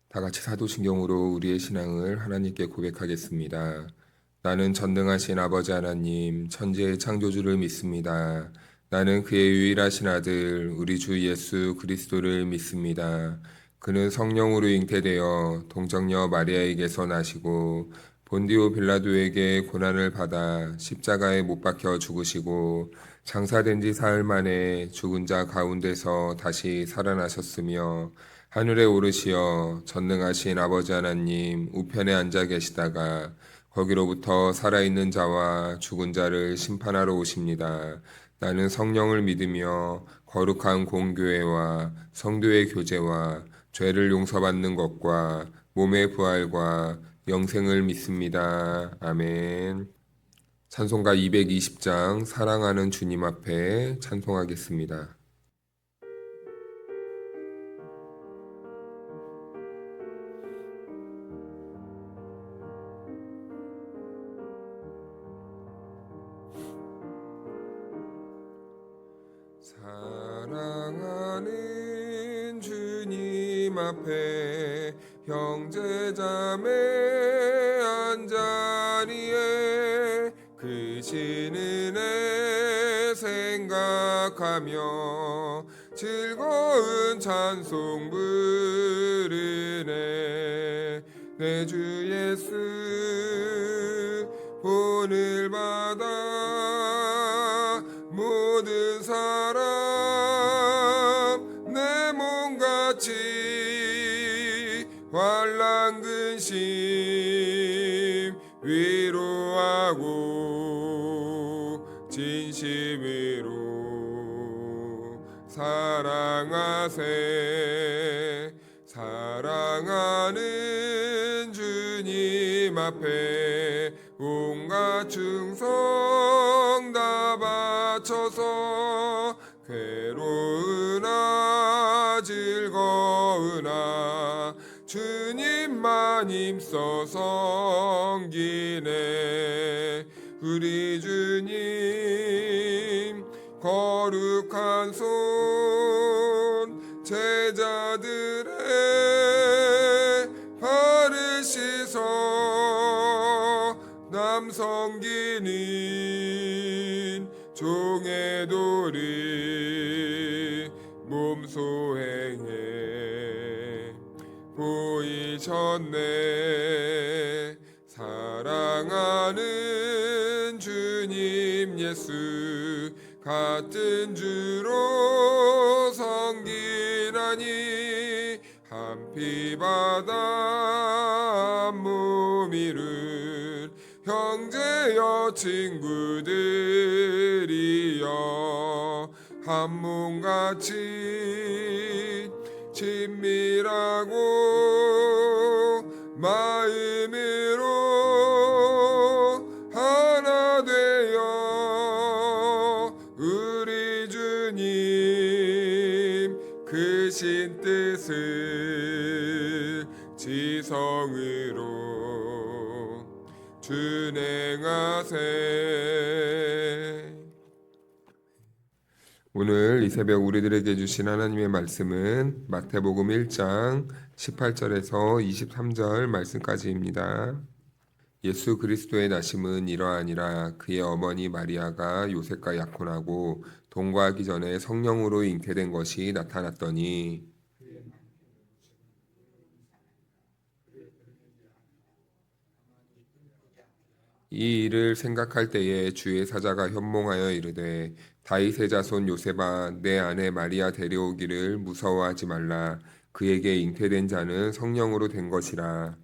다 같이 사도신경으로 우리의 신앙을 하나님께 고백하겠습니다. 나는 전능하신 아버지 하나님, 천지의 창조주를 믿습니다. 나는 그의 유일하신 아들, 우리 주 예수 그리스도를 믿습니다. 그는 성령으로 잉태되어 동정녀 마리아에게서 나시고 본디오 빌라도에게 고난을 받아 십자가에 못 박혀 죽으시고 장사된 지 사흘 만에 죽은 자 가운데서 다시 살아나셨으며 하늘에 오르시어 전능하신 아버지 하나님 우편에 앉아 계시다가 거기로부터 살아있는 자와 죽은 자를 심판하러 오십니다. 나는 성령을 믿으며 거룩한 공교회와 성도의 교제와 죄를 용서받는 것과 몸의 부활과 영생을 믿습니다. 아멘. 찬송가 220장 사랑하는 주님 앞에 찬송하겠습니다. 사랑하는 주님 앞에 형제자매 한자리에 그 신은혜 생각하며 즐거운 찬송 부르네. 내 주 예수 본을 받아 모든 사람 내 몸같이 환난 근심 위로하고 진심으로 사랑하세. 사랑하는 주님 앞에 온갖 충성 다 바쳐서 괴로우나 즐거우나 주님만 힘써 섬기네. 우리 주님 거룩한 손 제자들의 발을 씻어 남 섬기는 종의 도리 몸소 행해 보이셨네. 사랑하는 주님 예수 같은 주로 섬기나니 한 피 받아 몸 이룬 형제여 친구들이여 한 몸같이 친밀하고 마음으로 하나 되어 우리 주님 크신 뜻을 지성으로 준행하세. 오늘 이 새벽 우리들에게 주신 하나님의 말씀은 마태복음 1장 18절에서 23절 말씀까지입니다. 예수 그리스도의 나심은 이러하니라. 그의 어머니 마리아가 요셉과 약혼하고 동거하기 전에 성령으로 잉태된 것이 나타났더니 이 일을 생각할 때에 주의 사자가 현몽하여 이르되 다윗의 자손 요셉아 내 아내 마리아 데려오기를 무서워하지 말라. 그에게 잉태된 자는 성령으로 된 것이라.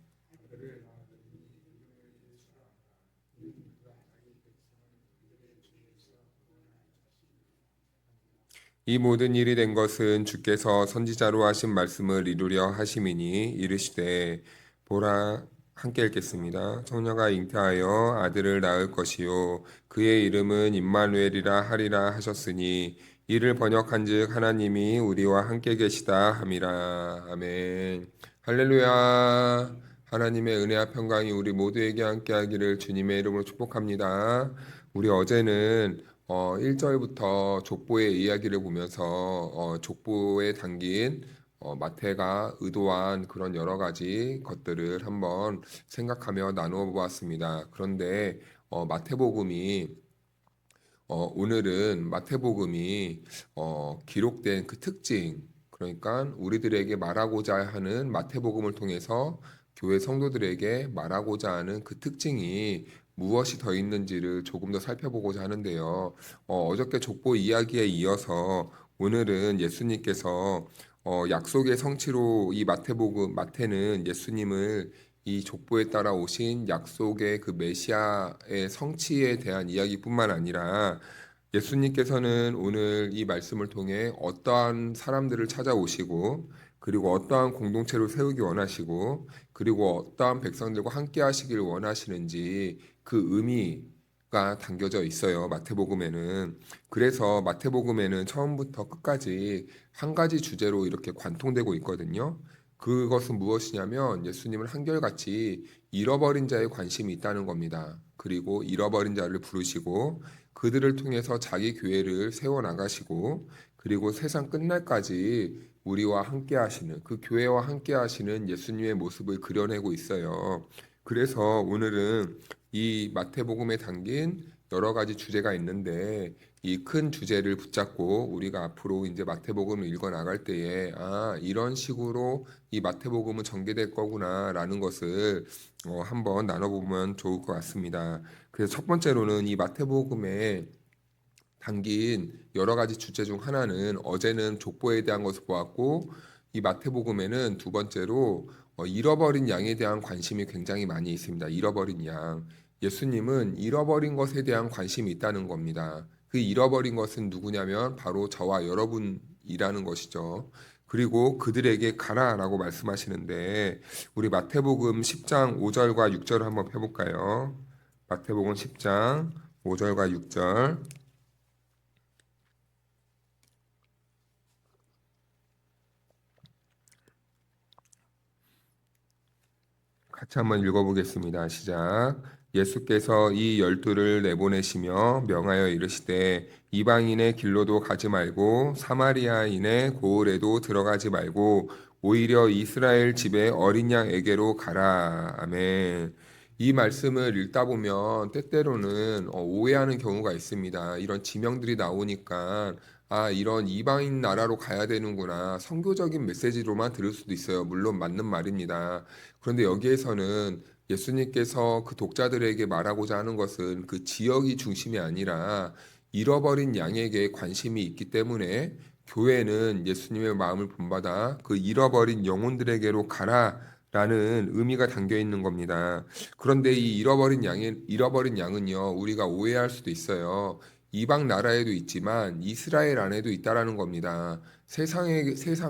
이 모든 일이 된 것은 주께서 선지자로 하신 말씀을 이루려 하심이니 이르시되 보라. 함께 읽겠습니다. 성녀가 잉태하여 아들을 낳을 것이요 그의 이름은 임마누엘이라 하리라 하셨으니 이를 번역한즉 하나님이 우리와 함께 계시다 함이라. 아멘. 할렐루야. 하나님의 은혜와 평강이 우리 모두에게 함께하기를 주님의 이름으로 축복합니다. 우리 어제는 1절부터 족보의 이야기를 보면서 족보에 담긴 마태가 의도한 그런 여러 가지 것들을 한번 생각하며 나누어 보았습니다. 그런데 마태복음이 오늘은 마태복음이 기록된 그 특징, 그러니까 우리들에게 말하고자 하는 마태복음을 통해서 교회 성도들에게 말하고자 하는 그 특징이 무엇이 더 있는지를 조금 더 살펴보고자 하는데요. 어저께 족보 이야기에 이어서 오늘은 예수님께서 약속의 성취로 이 마태는 예수님을 이 족보에 따라 오신 약속의 그 메시아의 성취에 대한 이야기뿐만 아니라 예수님께서는 오늘 이 말씀을 통해 어떠한 사람들을 찾아오시고 그리고 어떠한 공동체를 세우기 원하시고 그리고 어떠한 백성들과 함께 하시길 원하시는지 그 의미가 담겨져 있어요. 마태복음에는. 그래서 마태복음에는 처음부터 끝까지 한 가지 주제로 이렇게 관통되고 있거든요. 그것은 무엇이냐면 예수님은 한결같이 잃어버린 자에 관심이 있다는 겁니다. 그리고 잃어버린 자를 부르시고 그들을 통해서 자기 교회를 세워 나가시고 그리고 세상 끝날까지 우리와 함께 하시는 그 교회와 함께 하시는 예수님의 모습을 그려내고 있어요. 그래서 오늘은 이 마태복음에 담긴 여러 가지 주제가 있는데 이 큰 주제를 붙잡고 우리가 앞으로 이제 마태복음을 읽어 나갈 때에 이런 식으로 이 마태복음은 전개될 거구나라는 것을 한번 나눠보면 좋을 것 같습니다. 그래서 첫 번째로는 이 마태복음에 담긴 여러 가지 주제 중 하나는 어제는 족보에 대한 것을 보았고 이 마태복음에는 두 번째로 잃어버린 양에 대한 관심이 굉장히 많이 있습니다. 잃어버린 양. 예수님은 잃어버린 것에 대한 관심이 있다는 겁니다. 그 잃어버린 것은 누구냐면 바로 저와 여러분이라는 것이죠. 그리고 그들에게 가라라고 말씀하시는데 우리 마태복음 10장 5절과 6절을 한번 펴볼까요? 마태복음 10장 5절과 6절 같이 한번 읽어보겠습니다. 시작. 예수께서 이 12를 내보내시며 명하여 이르시되 이방인의 길로도 가지 말고 사마리아인의 고을에도 들어가지 말고 오히려 이스라엘 집의 어린 양에게로 가라. 아멘. 이 말씀을 읽다 보면 때때로는 오해하는 경우가 있습니다. 이런 지명들이 나오니까 이런 이방인 나라로 가야 되는구나. 선교적인 메시지로만 들을 수도 있어요. 물론 맞는 말입니다. 그런데 여기에서는 예수님께서 그 독자들에게 말하고자 하는 것은 그 지역이 중심이 아니라 잃어버린 양에게 관심이 있기 때문에 교회는 예수님의 마음을 본받아 그 잃어버린 영혼들에게로 가라라는 의미가 담겨 있는 겁니다. 그런데 이 잃어버린 양은요, 우리가 오해할 수도 있어요. 이방 나라에도 있지만 이스라엘 안에도 있다라는 겁니다. 세상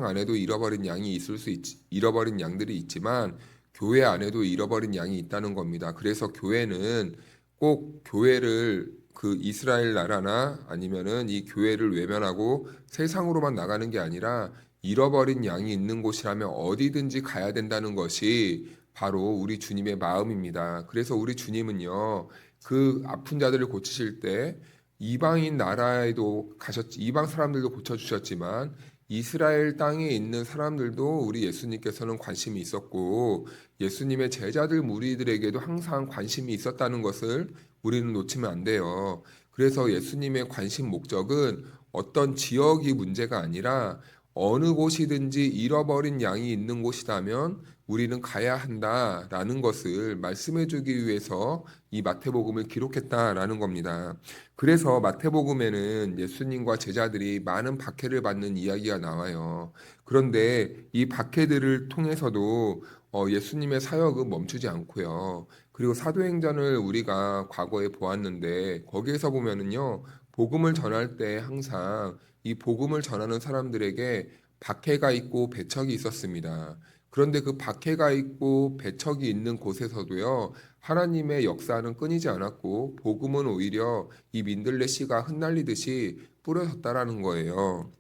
안에도 잃어버린 양들이 있지만 교회 안에도 잃어버린 양이 있다는 겁니다. 그래서 교회는 꼭 교회를 그 이스라엘 나라나 아니면은 이 교회를 외면하고 세상으로만 나가는 게 아니라 잃어버린 양이 있는 곳이라면 어디든지 가야 된다는 것이 바로 우리 주님의 마음입니다. 그래서 우리 주님은요, 그 아픈 자들을 고치실 때 이방인 나라에도 이방 사람들도 고쳐주셨지만 이스라엘 땅에 있는 사람들도 우리 예수님께서는 관심이 있었고 예수님의 제자들 무리들에게도 항상 관심이 있었다는 것을 우리는 놓치면 안 돼요. 그래서 예수님의 관심 목적은 어떤 지역이 문제가 아니라 어느 곳이든지 잃어버린 양이 있는 곳이라면 우리는 가야 한다라는 것을 말씀해 주기 위해서 이 마태복음을 기록했다라는 겁니다. 그래서 마태복음에는 예수님과 제자들이 많은 박해를 받는 이야기가 나와요. 그런데 이 박해들을 통해서도 예수님의 사역은 멈추지 않고요. 그리고 사도행전을 우리가 과거에 보았는데 거기에서 보면은요. 복음을 전할 때 항상 이 복음을 전하는 사람들에게 박해가 있고 배척이 있었습니다. 그런데 그 박해가 있고 배척이 있는 곳에서도요, 하나님의 역사는 끊이지 않았고, 복음은 오히려 이 민들레 씨가 흩날리듯이 뿌려졌다라는 거예요.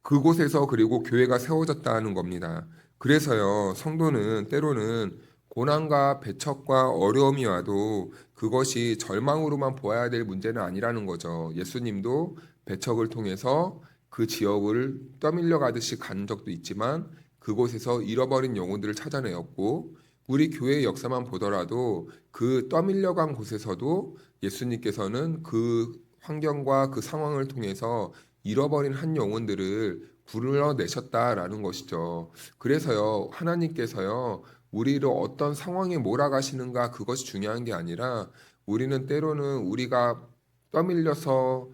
그곳에서 그리고 교회가 세워졌다는 겁니다. 그래서요, 성도는 때로는 고난과 배척과 어려움이 와도 그것이 절망으로만 보아야 될 문제는 아니라는 거죠. 예수님도 배척을 통해서 그 지역을 떠밀려 가듯이 간 적도 있지만 그곳에서 잃어버린 영혼들을 찾아내었고 우리 교회의 역사만 보더라도 그 떠밀려 간 곳에서도 예수님께서는 그 환경과 그 상황을 통해서 잃어버린 한 영혼들을 불러내셨다라는 것이죠. 그래서요, 하나님께서요, 우리를 어떤 상황에 몰아가시는가 그것이 중요한 게 아니라 우리는 때로는 우리가 떠밀려서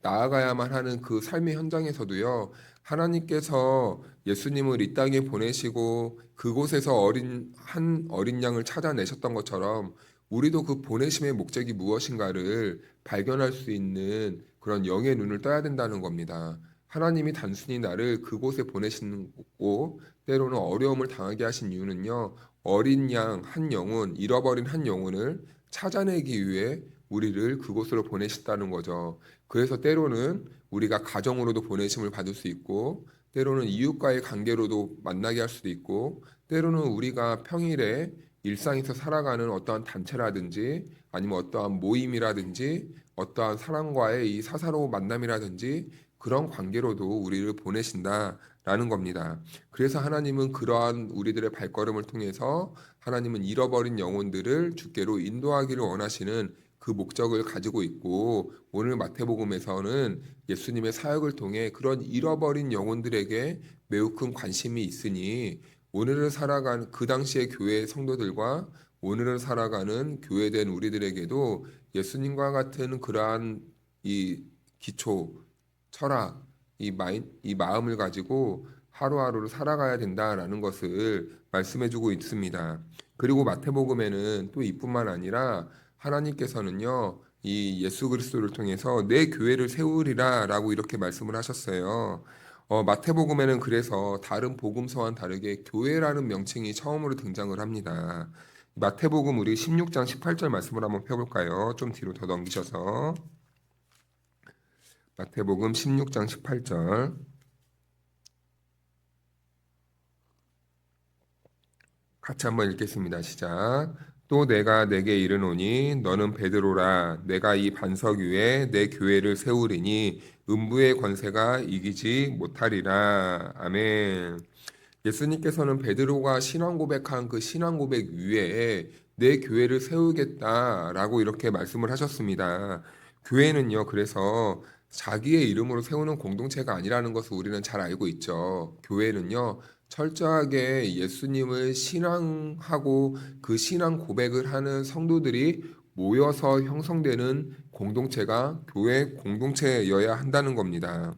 나아가야만 하는 그 삶의 현장에서도요, 하나님께서 예수님을 이 땅에 보내시고 그곳에서 한 어린 양을 찾아내셨던 것처럼 우리도 그 보내심의 목적이 무엇인가를 발견할 수 있는 그런 영의 눈을 떠야 된다는 겁니다. 하나님이 단순히 나를 그곳에 보내시고 때로는 어려움을 당하게 하신 이유는요. 어린 양 한 영혼, 잃어버린 한 영혼을 찾아내기 위해 우리를 그곳으로 보내셨다는 거죠. 그래서 때로는 우리가 가정으로도 보내심을 받을 수 있고 때로는 이웃과의 관계로도 만나게 할 수도 있고 때로는 우리가 평일에 일상에서 살아가는 어떠한 단체라든지 아니면 어떠한 모임이라든지 어떠한 사람과의 이 사사로운 만남이라든지 그런 관계로도 우리를 보내신다라는 겁니다. 그래서 하나님은 그러한 우리들의 발걸음을 통해서 하나님은 잃어버린 영혼들을 주께로 인도하기를 원하시는 그 목적을 가지고 있고 오늘 마태복음에서는 예수님의 사역을 통해 그런 잃어버린 영혼들에게 매우 큰 관심이 있으니 오늘을 살아가는 그 당시의 교회 성도들과 오늘을 살아가는 교회된 우리들에게도 예수님과 같은 그러한 이 기초, 철학, 이 마음을 가지고 하루하루를 살아가야 된다라는 것을 말씀해주고 있습니다. 그리고 마태복음에는 또 이뿐만 아니라 하나님께서는요, 이 예수 그리스도를 통해서 내 교회를 세우리라라고 이렇게 말씀을 하셨어요. 마태복음에는 그래서 다른 복음서와는 다르게 교회라는 명칭이 처음으로 등장을 합니다. 마태복음 우리 16장 18절 말씀을 한번 펴볼까요? 좀 뒤로 더 넘기셔서 마태복음 16장 18절 같이 한번 읽겠습니다. 시작. 또 내가 내게 이르노니 너는 베드로라 내가 이 반석 위에 내 교회를 세우리니 음부의 권세가 이기지 못하리라. 아멘. 예수님께서는 베드로가 신앙 고백한 그 신앙 고백 위에 내 교회를 세우겠다라고 이렇게 말씀을 하셨습니다. 교회는요, 그래서 자기의 이름으로 세우는 공동체가 아니라는 것을 우리는 잘 알고 있죠. 교회는요, 철저하게 예수님을 신앙하고 그 신앙 고백을 하는 성도들이 모여서 형성되는 공동체가 교회 공동체여야 한다는 겁니다.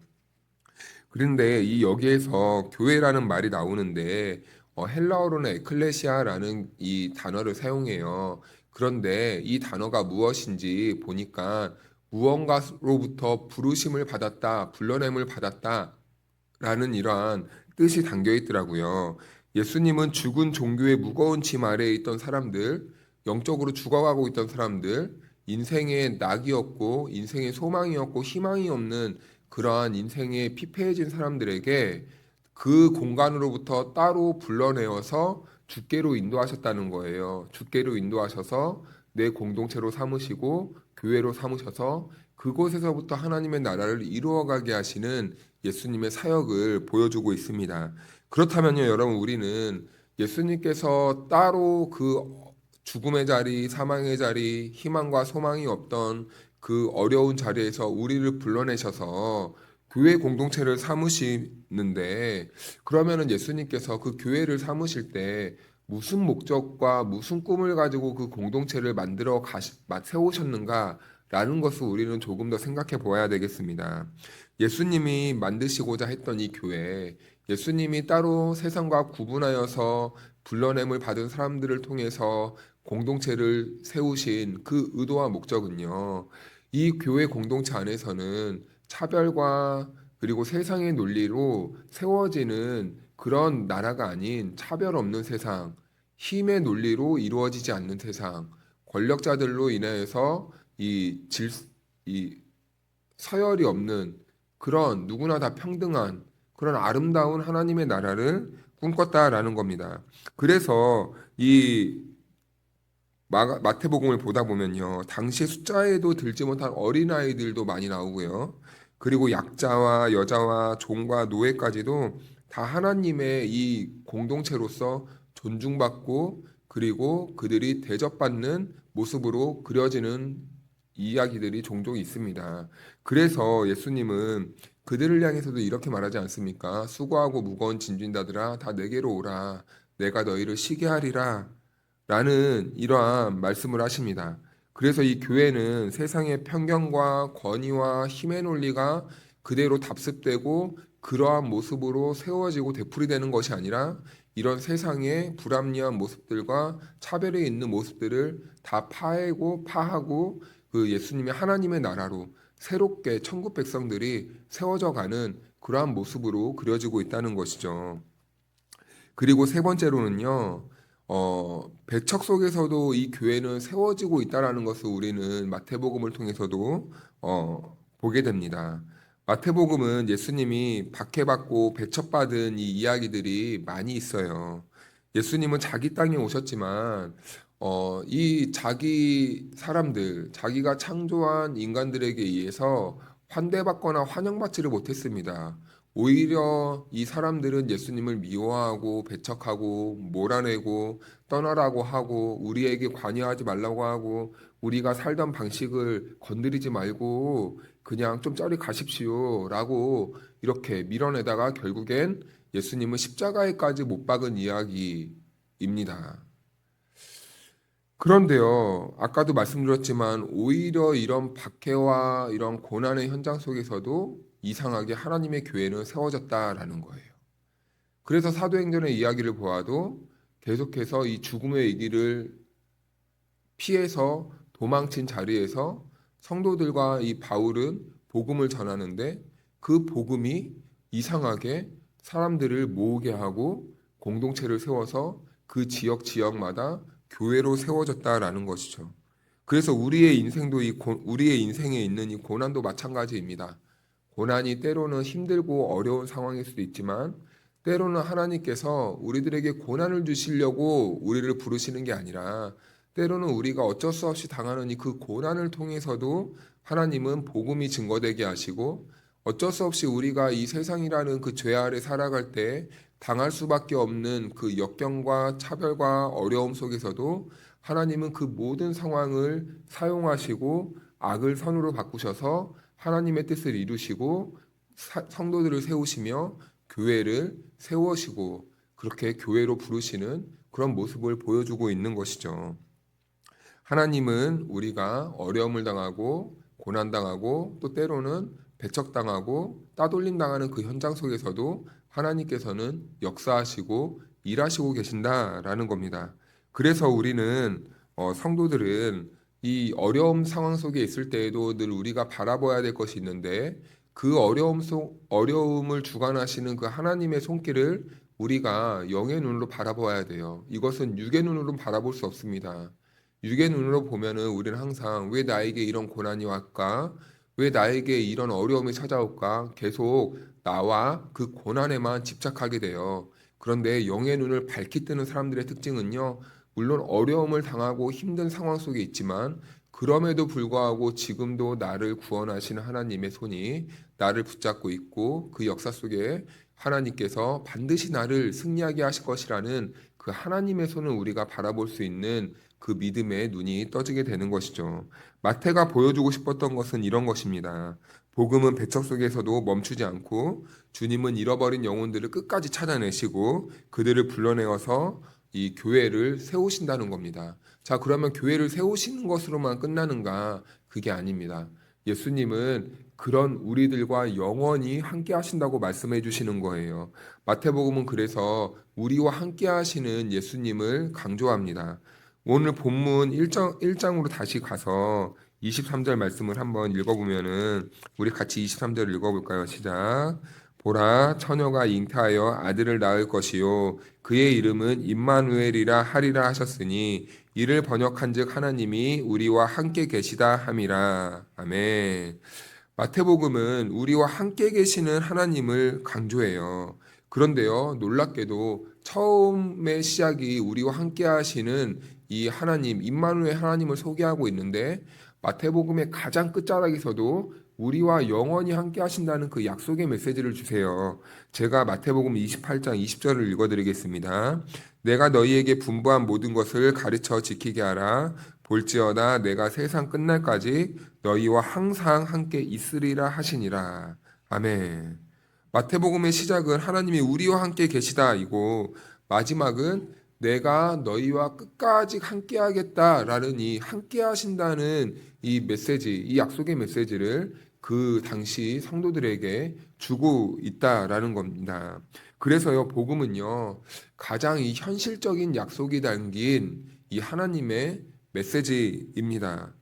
그런데 이 여기에서 교회라는 말이 나오는데 헬라어로는 에클레시아라는 이 단어를 사용해요. 그런데 이 단어가 무엇인지 보니까 무언가로부터 부르심을 받았다, 불러냄을 받았다라는 이러한 뜻이 담겨 있더라고요. 예수님은 죽은 종교의 무거운 짐 아래에 있던 사람들, 영적으로 죽어가고 있던 사람들, 인생의 낙이었고 인생의 소망이었고 희망이 없는 그러한 인생에 피폐해진 사람들에게 그 공간으로부터 따로 불러내어서 주께로 인도하셨다는 거예요. 주께로 인도하셔서 내 공동체로 삼으시고 교회로 삼으셔서 그곳에서부터 하나님의 나라를 이루어가게 하시는 예수님의 사역을 보여주고 있습니다. 그렇다면요, 여러분, 우리는 예수님께서 따로 그 죽음의 자리, 사망의 자리, 희망과 소망이 없던 그 어려운 자리에서 우리를 불러내셔서 교회 공동체를 삼으시는데 그러면은 예수님께서 그 교회를 삼으실 때 무슨 목적과 무슨 꿈을 가지고 그 공동체를 세우셨는가라는 것을 우리는 조금 더 생각해 보아야 되겠습니다. 예수님이 만드시고자 했던 이 교회, 예수님이 따로 세상과 구분하여서 불러냄을 받은 사람들을 통해서 공동체를 세우신 그 의도와 목적은요. 이 교회 공동체 안에서는 차별과 그리고 세상의 논리로 세워지는 그런 나라가 아닌 차별 없는 세상, 힘의 논리로 이루어지지 않는 세상, 권력자들로 인해서 이 서열이 없는 그런 누구나 다 평등한 그런 아름다운 하나님의 나라를 꿈꿨다라는 겁니다. 그래서 이 마태복음을 보다 보면요. 당시 숫자에도 들지 못한 어린아이들도 많이 나오고요. 그리고 약자와 여자와 종과 노예까지도 다 하나님의 이 공동체로서 존중받고 그리고 그들이 대접받는 모습으로 그려지는 이야기들이 종종 있습니다. 그래서 예수님은 그들을 향해서도 이렇게 말하지 않습니까? 수고하고 무거운 짐진 자들아 다 내게로 오라. 내가 너희를 쉬게 하리라. 라는 이러한 말씀을 하십니다. 그래서 이 교회는 세상의 편견과 권위와 힘의 논리가 그대로 답습되고 그러한 모습으로 세워지고 되풀이되는 것이 아니라 이런 세상의 불합리한 모습들과 차별이 있는 모습들을 다 파해고 파하고 그 예수님의 하나님의 나라로 새롭게 천국 백성들이 세워져 가는 그러한 모습으로 그려지고 있다는 것이죠. 그리고 세 번째로는요, 배척 속에서도 이 교회는 세워지고 있다라는 것을 우리는 마태복음을 통해서도 보게 됩니다. 마태복음은 예수님이 박해받고 배척받은 이 이야기들이 많이 있어요. 예수님은 자기 땅에 오셨지만 이 자기 사람들, 자기가 창조한 인간들에게 의해서 환대받거나 환영받지를 못했습니다. 오히려 이 사람들은 예수님을 미워하고 배척하고 몰아내고 떠나라고 하고 우리에게 관여하지 말라고 하고 우리가 살던 방식을 건드리지 말고 그냥 좀 저리 가십시오라고 이렇게 밀어내다가 결국엔 예수님은 십자가에까지 못 박은 이야기입니다. 그런데요, 아까도 말씀드렸지만 오히려 이런 박해와 이런 고난의 현장 속에서도 이상하게 하나님의 교회는 세워졌다라는 거예요. 그래서 사도행전의 이야기를 보아도 계속해서 이 죽음의 위기를 피해서 도망친 자리에서 성도들과 이 바울은 복음을 전하는데 그 복음이 이상하게 사람들을 모으게 하고 공동체를 세워서 그 지역마다 교회로 세워졌다라는 것이죠. 그래서 우리의 인생도 우리의 인생에 있는 이 고난도 마찬가지입니다. 고난이 때로는 힘들고 어려운 상황일 수도 있지만 때로는 하나님께서 우리들에게 고난을 주시려고 우리를 부르시는 게 아니라 때로는 우리가 어쩔 수 없이 당하는 이 그 고난을 통해서도 하나님은 복음이 증거되게 하시고 어쩔 수 없이 우리가 이 세상이라는 그 죄 아래 살아갈 때 당할 수밖에 없는 그 역경과 차별과 어려움 속에서도 하나님은 그 모든 상황을 사용하시고 악을 선으로 바꾸셔서 하나님의 뜻을 이루시고 성도들을 세우시며 교회를 세우시고 그렇게 교회로 부르시는 그런 모습을 보여주고 있는 것이죠. 하나님은 우리가 어려움을 당하고 고난당하고 또 때로는 배척당하고 따돌림 당하는 그 현장 속에서도 하나님께서는 역사하시고 일하시고 계신다라는 겁니다. 그래서 우리는 성도들은 이 어려움 상황 속에 있을 때에도 늘 우리가 바라봐야 될 것이 있는데 그 어려움을 주관하시는 그 하나님의 손길을 우리가 영의 눈으로 바라봐야 돼요. 이것은 육의 눈으로 바라볼 수 없습니다. 육의 눈으로 보면은 우리는 항상 왜 나에게 이런 고난이 왔까? 왜 나에게 이런 어려움이 찾아올까? 계속 나와 그 고난에만 집착하게 돼요. 그런데 영의 눈을 밝히 뜨는 사람들의 특징은요, 물론 어려움을 당하고 힘든 상황 속에 있지만 그럼에도 불구하고 지금도 나를 구원하시는 하나님의 손이 나를 붙잡고 있고 그 역사 속에 하나님께서 반드시 나를 승리하게 하실 것이라는 그 하나님의 손을 우리가 바라볼 수 있는 그 믿음의 눈이 떠지게 되는 것이죠. 마태가 보여주고 싶었던 것은 이런 것입니다. 복음은 배척 속에서도 멈추지 않고 주님은 잃어버린 영혼들을 끝까지 찾아내시고 그들을 불러내어서 이 교회를 세우신다는 겁니다. 자, 그러면 교회를 세우시는 것으로만 끝나는가? 그게 아닙니다. 예수님은 그런 우리들과 영원히 함께 하신다고 말씀해 주시는 거예요. 마태복음은 그래서 우리와 함께 하시는 예수님을 강조합니다. 오늘 본문 1장으로 다시 가서 23절 말씀을 한번 읽어보면은 우리 같이 23절을 읽어볼까요? 시작. 보라, 처녀가 잉태하여 아들을 낳을 것이요 그의 이름은 임마누엘이라 하리라 하셨으니 이를 번역한즉 하나님이 우리와 함께 계시다 함이라. 아멘. 마태복음은 우리와 함께 계시는 하나님을 강조해요. 그런데요, 놀랍게도 처음의 시작이 우리와 함께 하시는 이 하나님, 임마누엘 하나님을 소개하고 있는데 마태복음의 가장 끝자락에서도 우리와 영원히 함께 하신다는 그 약속의 메시지를 주세요. 제가 마태복음 28장 20절을 읽어드리겠습니다. 내가 너희에게 분부한 모든 것을 가르쳐 지키게 하라. 볼지어다 내가 세상 끝날까지 너희와 항상 함께 있으리라 하시니라. 아멘. 마태복음의 시작은 하나님이 우리와 함께 계시다이고 마지막은 내가 너희와 끝까지 함께 하겠다라는 이 함께 하신다는 이 메시지, 이 약속의 메시지를 그 당시 성도들에게 주고 있다라는 겁니다. 그래서요, 복음은요, 가장 이 현실적인 약속이 담긴 이 하나님의 메시지입니다.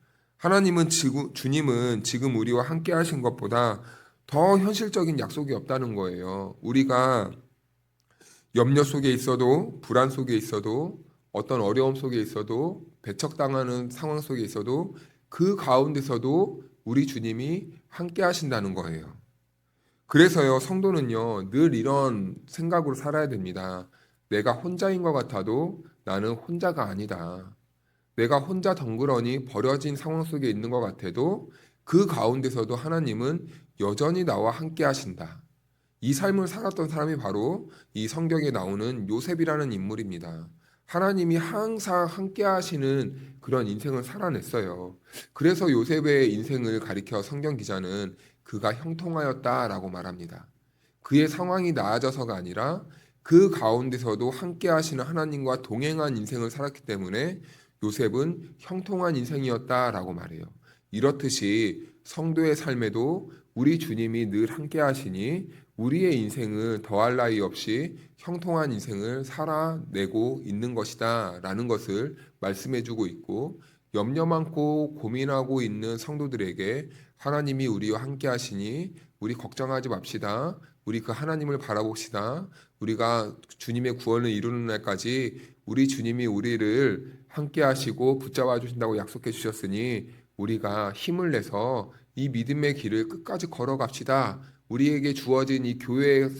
주님은 지금 우리와 함께 하신 것보다 더 현실적인 약속이 없다는 거예요. 우리가 염려 속에 있어도, 불안 속에 있어도, 어떤 어려움 속에 있어도, 배척당하는 상황 속에 있어도 그 가운데서도 우리 주님이 함께 하신다는 거예요. 그래서요, 성도는요, 늘 이런 생각으로 살아야 됩니다. 내가 혼자인 것 같아도 나는 혼자가 아니다. 내가 혼자 덩그러니 버려진 상황 속에 있는 것 같아도 그 가운데서도 하나님은 여전히 나와 함께 하신다. 이 삶을 살았던 사람이 바로 이 성경에 나오는 요셉이라는 인물입니다. 하나님이 항상 함께 하시는 그런 인생을 살아냈어요. 그래서 요셉의 인생을 가리켜 성경 기자는 그가 형통하였다라고 말합니다. 그의 상황이 나아져서가 아니라 그 가운데서도 함께 하시는 하나님과 동행한 인생을 살았기 때문에 요셉은 형통한 인생이었다라고 말해요. 이렇듯이 성도의 삶에도 우리 주님이 늘 함께 하시니 우리의 인생을 더할 나위 없이 형통한 인생을 살아내고 있는 것이다 라는 것을 말씀해주고 있고, 염려 많고 고민하고 있는 성도들에게 하나님이 우리와 함께 하시니 우리 걱정하지 맙시다. 우리 그 하나님을 바라봅시다. 우리가 주님의 구원을 이루는 날까지 우리 주님이 우리를 함께 하시고 붙잡아 주신다고 약속해 주셨으니 우리가 힘을 내서 이 믿음의 길을 끝까지 걸어갑시다. 우리에게 주어진 이 교회의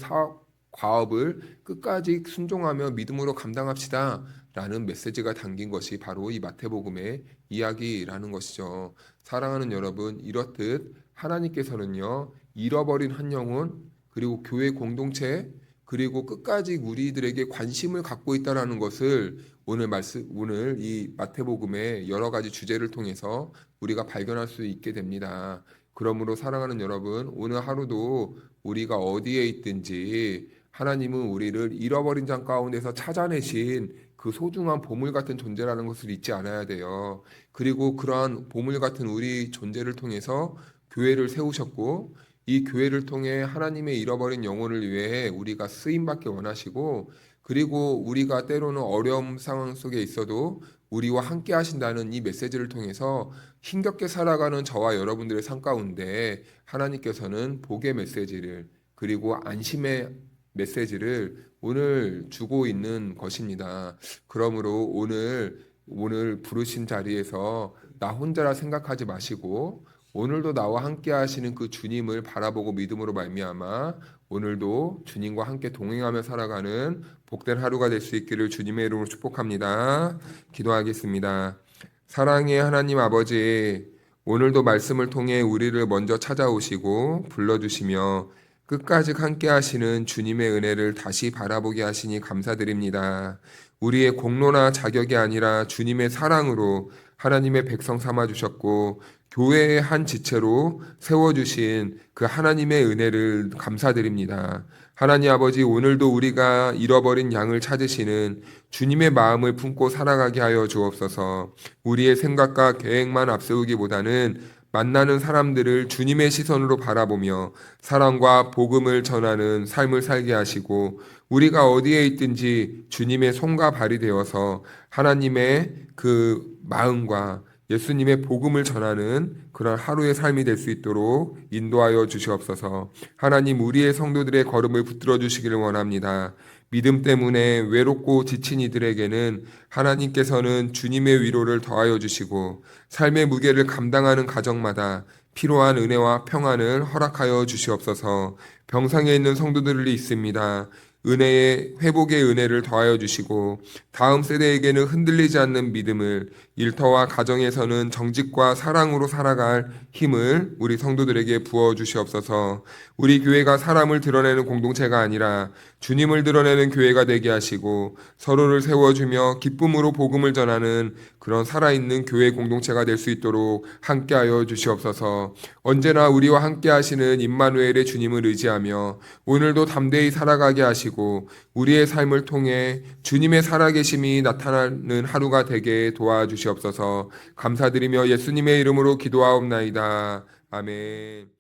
과업을 끝까지 순종하며 믿음으로 감당합시다. 라는 메시지가 담긴 것이 바로 이 마태복음의 이야기라는 것이죠. 사랑하는 여러분, 이렇듯 하나님께서는요, 잃어버린 한 영혼, 그리고 교회 공동체, 그리고 끝까지 우리들에게 관심을 갖고 있다라는 것을 오늘 이 마태복음의 여러 가지 주제를 통해서 우리가 발견할 수 있게 됩니다. 그러므로 사랑하는 여러분, 오늘 하루도 우리가 어디에 있든지 하나님은 우리를 잃어버린 장 가운데서 찾아내신 그 소중한 보물 같은 존재라는 것을 잊지 않아야 돼요. 그리고 그러한 보물 같은 우리 존재를 통해서 교회를 세우셨고, 이 교회를 통해 하나님의 잃어버린 영혼을 위해 우리가 쓰임받기 원하시고, 그리고 우리가 때로는 어려움 상황 속에 있어도 우리와 함께 하신다는 이 메시지를 통해서 힘겹게 살아가는 저와 여러분들의 삶 가운데 하나님께서는 복의 메시지를, 그리고 안심의 메시지를 오늘 주고 있는 것입니다. 그러므로 오늘 부르신 자리에서 나 혼자라 생각하지 마시고 오늘도 나와 함께 하시는 그 주님을 바라보고 믿음으로 말미암아 오늘도 주님과 함께 동행하며 살아가는 복된 하루가 될 수 있기를 주님의 이름으로 축복합니다. 기도하겠습니다. 사랑의 하나님 아버지, 오늘도 말씀을 통해 우리를 먼저 찾아오시고 불러주시며 끝까지 함께 하시는 주님의 은혜를 다시 바라보게 하시니 감사드립니다. 우리의 공로나 자격이 아니라 주님의 사랑으로 하나님의 백성 삼아 주셨고 교회의 한 지체로 세워주신 그 하나님의 은혜를 감사드립니다. 하나님 아버지, 오늘도 우리가 잃어버린 양을 찾으시는 주님의 마음을 품고 살아가게 하여 주옵소서. 우리의 생각과 계획만 앞세우기보다는 만나는 사람들을 주님의 시선으로 바라보며 사랑과 복음을 전하는 삶을 살게 하시고 우리가 어디에 있든지 주님의 손과 발이 되어서 하나님의 그 마음과 예수님의 복음을 전하는 그런 하루의 삶이 될 수 있도록 인도하여 주시옵소서. 하나님, 우리의 성도들의 걸음을 붙들어 주시기를 원합니다. 믿음 때문에 외롭고 지친 이들에게는 하나님께서는 주님의 위로를 더하여 주시고 삶의 무게를 감당하는 가정마다 필요한 은혜와 평안을 허락하여 주시옵소서. 병상에 있는 성도들이 있습니다. 은혜의 회복의 은혜를 더하여 주시고 다음 세대에게는 흔들리지 않는 믿음을, 일터와 가정에서는 정직과 사랑으로 살아갈 힘을 우리 성도들에게 부어 주시옵소서. 우리 교회가 사람을 드러내는 공동체가 아니라 주님을 드러내는 교회가 되게 하시고 서로를 세워주며 기쁨으로 복음을 전하는 그런 살아있는 교회 공동체가 될 수 있도록 함께하여 주시옵소서. 언제나 우리와 함께 하시는 임마누엘의 주님을 의지하며 오늘도 담대히 살아가게 하시고 우리의 삶을 통해 주님의 살아계심이 나타나는 하루가 되게 도와주시옵소서. 감사드리며 예수님의 이름으로 기도하옵나이다. 아멘.